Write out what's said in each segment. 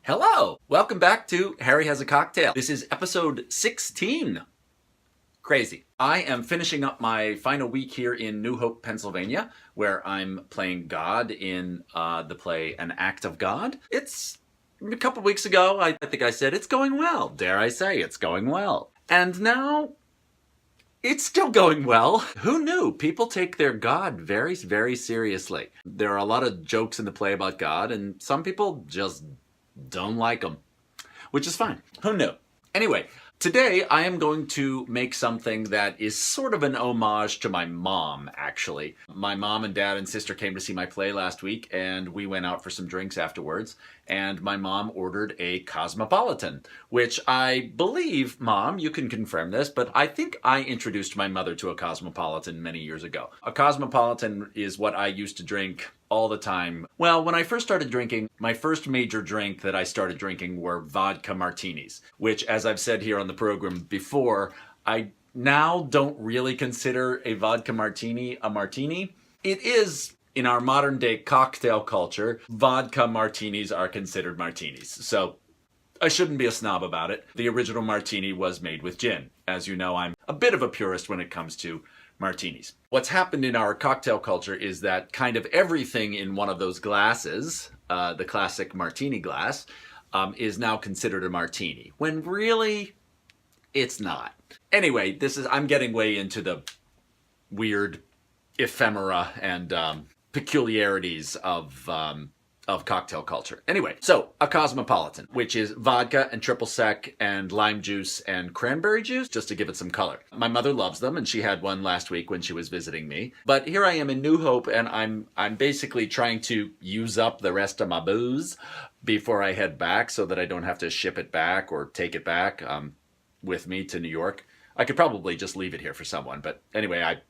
Hello! Welcome back to Harry Has a Cocktail. This is episode 16. Crazy. I am finishing up my final week here in New Hope, Pennsylvania, where I'm playing God in the play An Act of God. It's a couple weeks ago, I think I said, it's going well. Dare I say, it's going well. And now, it's still going well. Who knew? People take their God very, very seriously. There are a lot of jokes in the play about God, and some people just don't like them, which is fine. Who knew? Anyway, today I am going to make something that is sort of an homage to my mom, actually. My mom and dad and sister came to see my play last week, and we went out for some drinks afterwards, and my mom ordered a Cosmopolitan, which I believe, Mom, you can confirm this, but I think I introduced my mother to a Cosmopolitan many years ago. A Cosmopolitan is what I used to drink all the time. Well, when I first started drinking, my first major drink that I started drinking were vodka martinis, which, as I've said here on the program before, I now don't really consider a vodka martini a martini. It is, in our modern day cocktail culture, vodka martinis are considered martinis. So I shouldn't be a snob about it. The original martini was made with gin. As you know, I'm a bit of a purist when it comes to martinis. What's happened in our cocktail culture is that kind of everything in one of those glasses, the classic martini glass, is now considered a martini, when really it's not. Anyway, I'm getting way into the weird ephemera and peculiarities of cocktail culture. Anyway, so a Cosmopolitan, which is vodka and triple sec and lime juice and cranberry juice, just to give it some color. My mother loves them, and she had one last week when she was visiting me. But here I am in New Hope, and I'm basically trying to use up the rest of my booze before I head back, so that I don't have to ship it back or take it back with me to New York. I could probably just leave it here for someone, but anyway,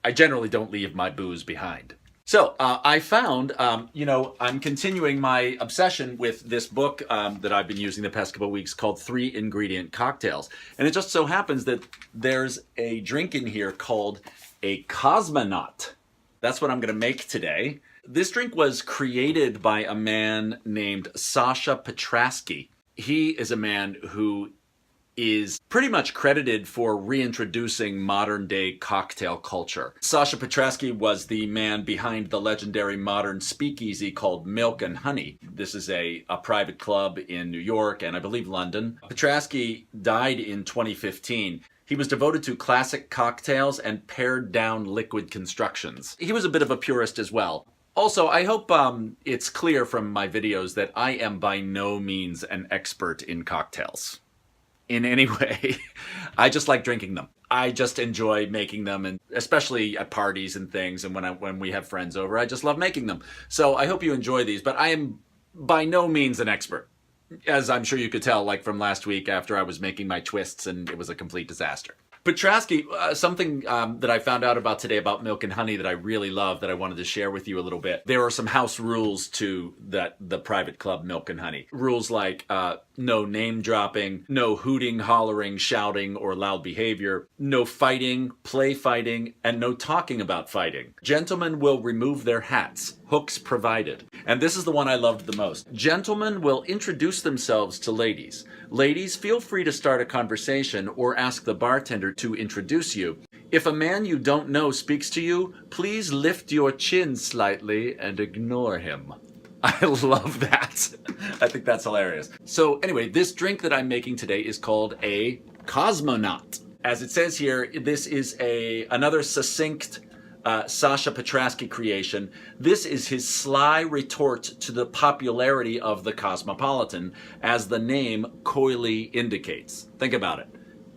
I generally don't leave my booze behind. So I found, I'm continuing my obsession with this book that I've been using the past couple of weeks called 3 Ingredient Cocktails. And it just so happens that there's a drink in here called a Cosmonaut. That's what I'm going to make today. This drink was created by a man named Sasha Petraske. He is a man who is pretty much credited for reintroducing modern-day cocktail culture. Sasha Petraske was the man behind the legendary modern speakeasy called Milk and Honey. This is a private club in New York and I believe London. Petraske died in 2015. He was devoted to classic cocktails and pared-down liquid constructions. He was a bit of a purist as well. Also, I hope it's clear from my videos that I am by no means an expert in cocktails in any way. I just like drinking them. I just enjoy making them, and especially at parties and things, and when we have friends over, I just love making them. So I hope you enjoy these, but I am by no means an expert, as I'm sure you could tell, like from last week after I was making my twists and it was a complete disaster. Petraske, something that I found out about today about Milk and Honey that I really love, that I wanted to share with you a little bit. There are some house rules to the private club Milk and Honey. Rules like no name dropping, no hooting, hollering, shouting, or loud behavior, no fighting, play fighting, and no talking about fighting. Gentlemen will remove their hats, hooks provided. And this is the one I loved the most. Gentlemen will introduce themselves to ladies. Ladies, feel free to start a conversation or ask the bartender to introduce you. If a man you don't know speaks to you, please lift your chin slightly and ignore him. I love that. I think that's hilarious. So anyway, this drink that I'm making today is called a Cosmonaut. As it says here, this is another succinct Sasha Petraske creation. This is his sly retort to the popularity of the Cosmopolitan, as the name coyly indicates. Think about it.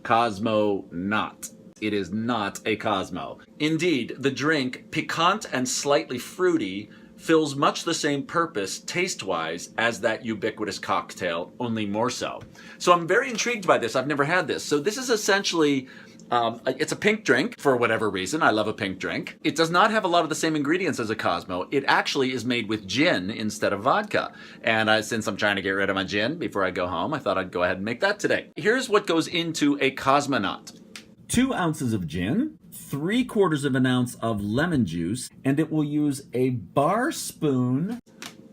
Cosmonaut. It is not a Cosmo. Indeed, the drink, piquant and slightly fruity, fills much the same purpose taste-wise as that ubiquitous cocktail, only more so. So I'm very intrigued by this. I've never had this. So this is essentially it's a pink drink for whatever reason. I love a pink drink. It does not have a lot of the same ingredients as a Cosmo. It actually is made with gin instead of vodka. And since I'm trying to get rid of my gin before I go home, I thought I'd go ahead and make that today. Here's what goes into a Cosmonaut. 2 ounces of gin, 3/4 of an ounce of lemon juice, and it will use a bar spoon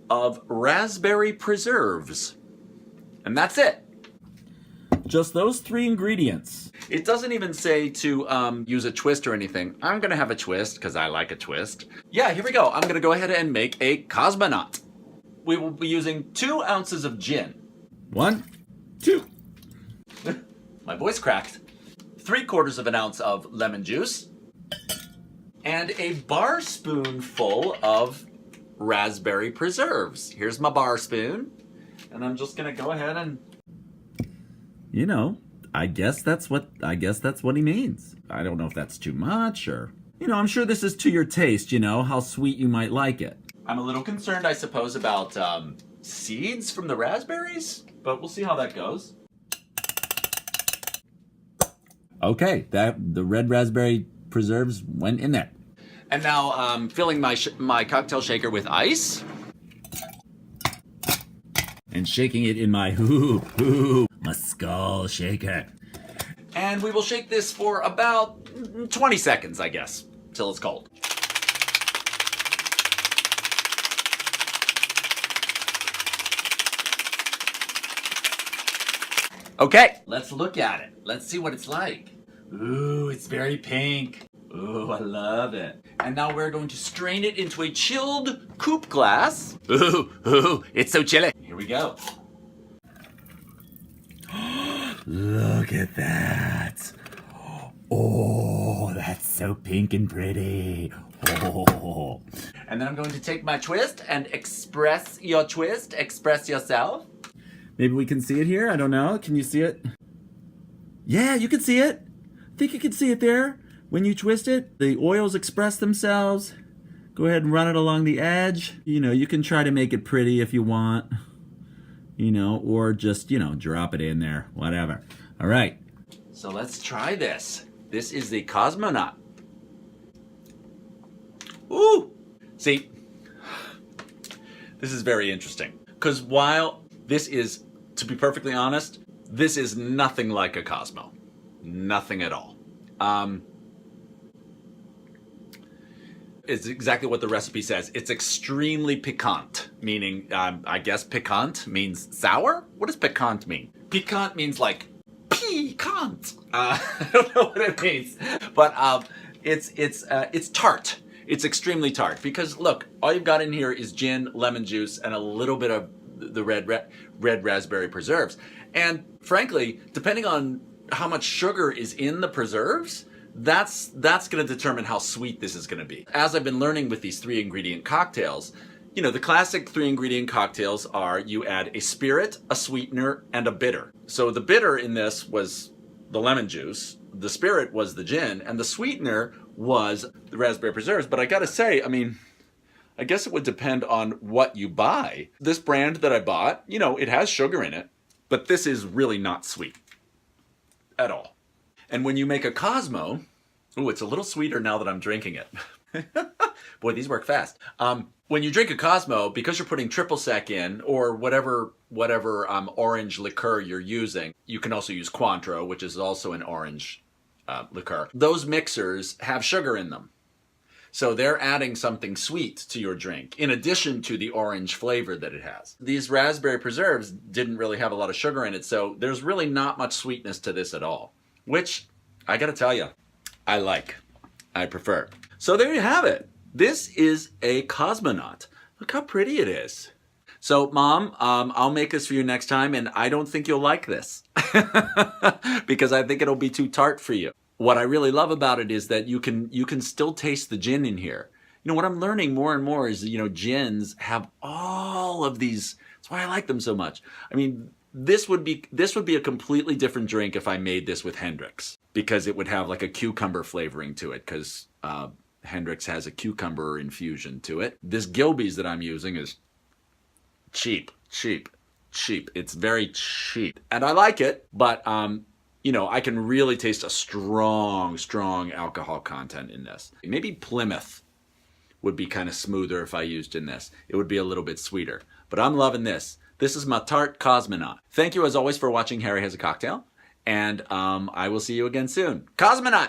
of raspberry preserves. And that's it. Just those 3 ingredients. It doesn't even say to use a twist or anything. I'm gonna have a twist because I like a twist. Yeah, here we go. I'm gonna go ahead and make a Cosmonaut. We will be using 2 ounces of gin. 1, 2. My voice cracked. 3/4 of an ounce of lemon juice. And a bar spoonful of raspberry preserves. Here's my bar spoon. And I'm just gonna go ahead and... You know, I guess that's what he means. I don't know if that's too much or... You know, I'm sure this is to your taste, you know, how sweet you might like it. I'm a little concerned, I suppose, about seeds from the raspberries, but we'll see how that goes. Okay, the red raspberry preserves went in there. And now I'm filling my cocktail shaker with ice. And shaking it in my my skull shaker. And we will shake this for about 20 seconds, I guess, till it's cold. Okay, let's look at it. Let's see what it's like. Ooh, it's very pink. Ooh, I love it. And now we're going to strain it into a chilled coupe glass. Ooh, it's so chilly. Here we go. Look at that. Oh, that's so pink and pretty. Oh. And then I'm going to take my twist and express your twist. Express yourself. Maybe we can see it here. I don't know. Can you see it? Yeah, you can see it. I think you can see it there. When you twist it, the oils express themselves. Go ahead and run it along the edge. You know, you can try to make it pretty if you want. You know, or just, you know, drop it in there. Whatever. All right. So let's try this. This is the Cosmonaut. Ooh! See, this is very interesting. Because while this is, to be perfectly honest, this is nothing like a Cosmo. Nothing at all. It's exactly what the recipe says. It's extremely piquant, meaning, I guess piquant means sour? What does piquant mean? Piquant means like piquant. I don't know what it means, but it's tart. It's extremely tart because look, all you've got in here is gin, lemon juice, and a little bit of the red raspberry preserves. And frankly, depending on how much sugar is in the preserves, that's going to determine how sweet this is going to be. As I've been learning with these 3-ingredient cocktails, you know, the classic 3-ingredient cocktails are you add a spirit, a sweetener, and a bitter. So the bitter in this was the lemon juice, the spirit was the gin, and the sweetener was the raspberry preserves. But I gotta say, I mean, I guess it would depend on what you buy. This brand that I bought, you know, it has sugar in it, but this is really not sweet at all. And when you make a Cosmo, ooh, it's a little sweeter now that I'm drinking it. Boy, these work fast. When you drink a Cosmo, because you're putting triple sec in, or whatever orange liqueur you're using, you can also use Cointreau, which is also an orange liqueur. Those mixers have sugar in them. So they're adding something sweet to your drink, in addition to the orange flavor that it has. These raspberry preserves didn't really have a lot of sugar in it, so there's really not much sweetness to this at all. Which, I gotta tell you, I prefer. So there you have it. This is a Cosmonaut. Look how pretty it is. So, Mom, I'll make this for you next time, and I don't think you'll like this. Because I think it'll be too tart for you. What I really love about it is that you can still taste the gin in here. You know, what I'm learning more and more is, you know, gins have all of these. That's why I like them so much. I mean, this would be a completely different drink if I made this with Hendrick's, because it would have like a cucumber flavoring to it, because Hendrick's has a cucumber infusion to it. This Gilbey's that I'm using is cheap. It's very cheap, and I like it, but you know, I can really taste a strong alcohol content in this. Maybe Plymouth would be kind of smoother if I used in this. It would be a little bit sweeter, but I'm loving this. This is my tart Cosmonaut. Thank you as always for watching Harry Has a Cocktail, and I will see you again soon. Cosmonaut!